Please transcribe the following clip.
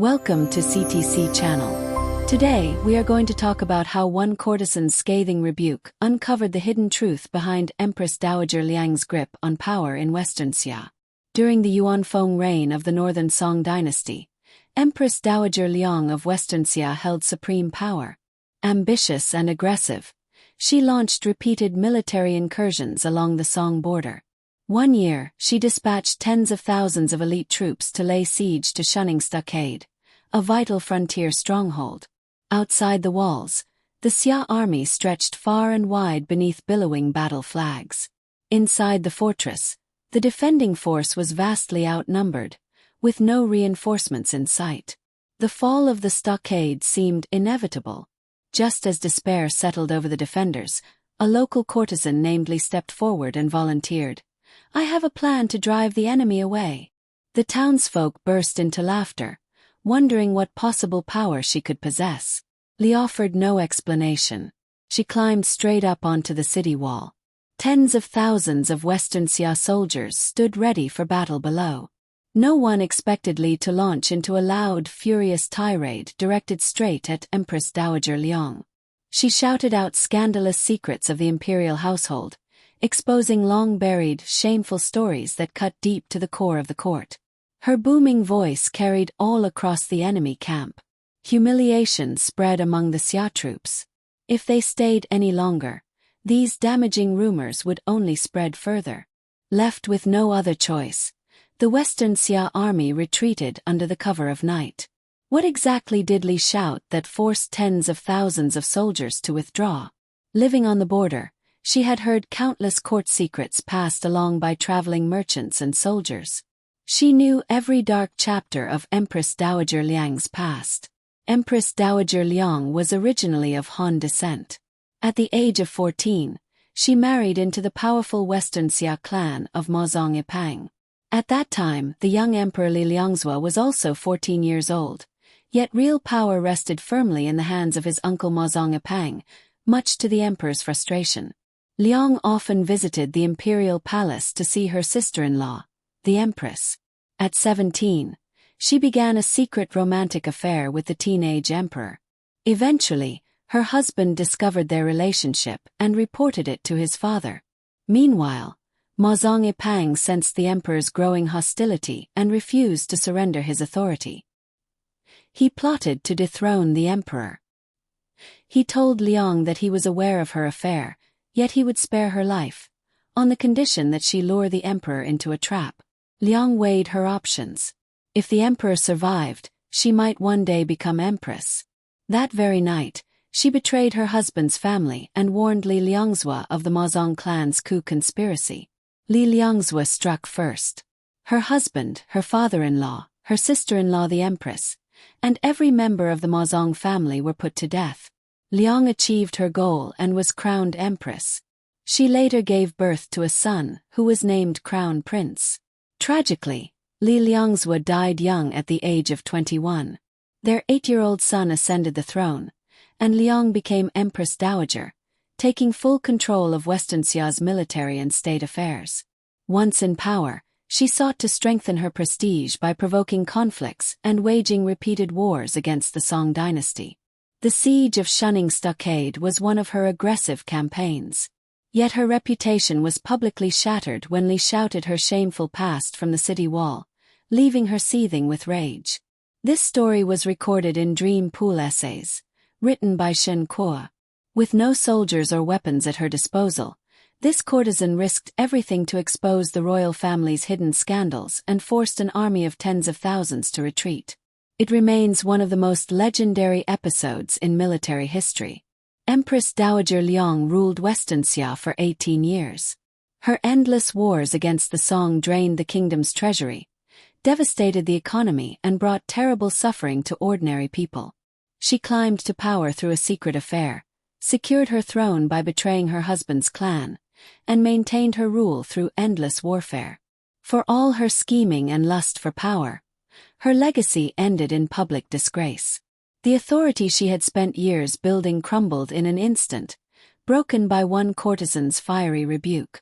Welcome to CTC channel. Today, we are going to talk about how one courtesan's scathing rebuke uncovered the hidden truth behind Empress Dowager Liang's grip on power in Western Xia. During the Yuanfeng reign of the Northern Song dynasty, Empress Dowager Liang of Western Xia held supreme power. Ambitious and aggressive, she launched repeated military incursions along the Song border. One year, she dispatched tens of thousands of elite troops to lay siege to Shunning Stockade, a vital frontier stronghold. Outside the walls, the Xia army stretched far and wide beneath billowing battle flags. Inside the fortress, the defending force was vastly outnumbered, with no reinforcements in sight. The fall of the stockade seemed inevitable. Just as despair settled over the defenders, a local courtesan namely stepped forward and volunteered. "I have a plan to drive the enemy away." The townsfolk burst into laughter, wondering what possible power she could possess. Li offered no explanation. She climbed straight up onto the city wall. Tens of thousands of Western Xia soldiers stood ready for battle below. No one expected Li to launch into a loud, furious tirade directed straight at Empress Dowager Liang. She shouted out scandalous secrets of the imperial household, exposing long-buried, shameful stories that cut deep to the core of the court. Her booming voice carried all across the enemy camp. Humiliation spread among the Xia troops. If they stayed any longer, these damaging rumors would only spread further. Left with no other choice, the Western Xia army retreated under the cover of night. What exactly did Li shout that forced tens of thousands of soldiers to withdraw? Living on the border, she had heard countless court secrets passed along by traveling merchants and soldiers. She knew every dark chapter of Empress Dowager Liang's past. Empress Dowager Liang was originally of Han descent. At the age of 14, she married into the powerful Western Xia clan of Maozong Ipang. At that time, the young Emperor Li Liangzhua was also 14 years old, yet real power rested firmly in the hands of his uncle Maozong Ipang, much to the emperor's frustration. Liang often visited the imperial palace to see her sister-in-law, the empress. At 17, she began a secret romantic affair with the teenage emperor. Eventually, her husband discovered their relationship and reported it to his father. Meanwhile, Maozong Ipang sensed the emperor's growing hostility and refused to surrender his authority. He plotted to dethrone the emperor. He told Liang that he was aware of her affair, yet he would spare her life, on the condition that she lure the emperor into a trap. Liang weighed her options. If the emperor survived, she might one day become empress. That very night, she betrayed her husband's family and warned Li Liangzhua of the Maozong clan's coup conspiracy. Li Liangzhua struck first. Her husband, her father-in-law, her sister-in-law the empress, and every member of the Maozong family were put to death. Liang achieved her goal and was crowned empress. She later gave birth to a son, who was named Crown Prince. Tragically, Li Liangzhua died young at the age of 21. Their 8-year-old son ascended the throne, and Liang became Empress Dowager, taking full control of Western Xia's military and state affairs. Once in power, she sought to strengthen her prestige by provoking conflicts and waging repeated wars against the Song dynasty. The siege of Shunning Stockade was one of her aggressive campaigns. Yet her reputation was publicly shattered when Li shouted her shameful past from the city wall, leaving her seething with rage. This story was recorded in Dream Pool essays, written by Shen Kuo. With no soldiers or weapons at her disposal, this courtesan risked everything to expose the royal family's hidden scandals and forced an army of tens of thousands to retreat. It remains one of the most legendary episodes in military history. Empress Dowager Liang ruled Western Xia for 18 years. Her endless wars against the Song drained the kingdom's treasury, devastated the economy and brought terrible suffering to ordinary people. She climbed to power through a secret affair, secured her throne by betraying her husband's clan, and maintained her rule through endless warfare. For all her scheming and lust for power, her legacy ended in public disgrace. The authority she had spent years building crumbled in an instant, broken by one courtesan's fiery rebuke.